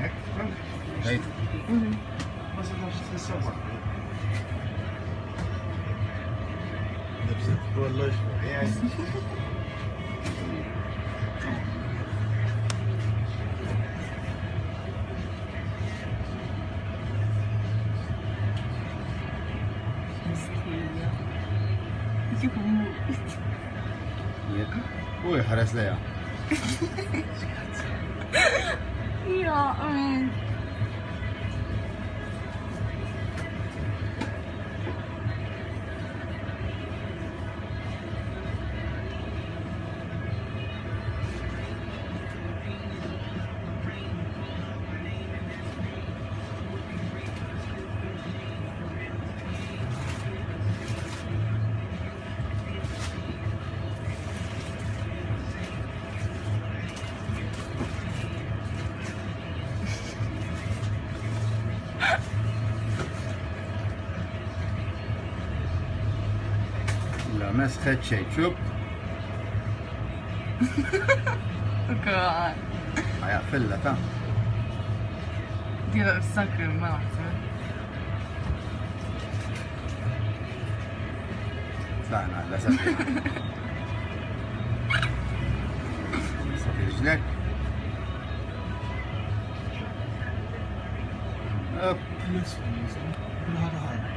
هيك هي بس بدها تتصور لبست والله شوي يعني Ui, hares det, ja. Ja, men... لا مسخة شيء شوف 可愛い。 هيا فلة تمام كده السكر ما أحسن. طلعنا لا سفي صفي رجلك أوب هذا هذا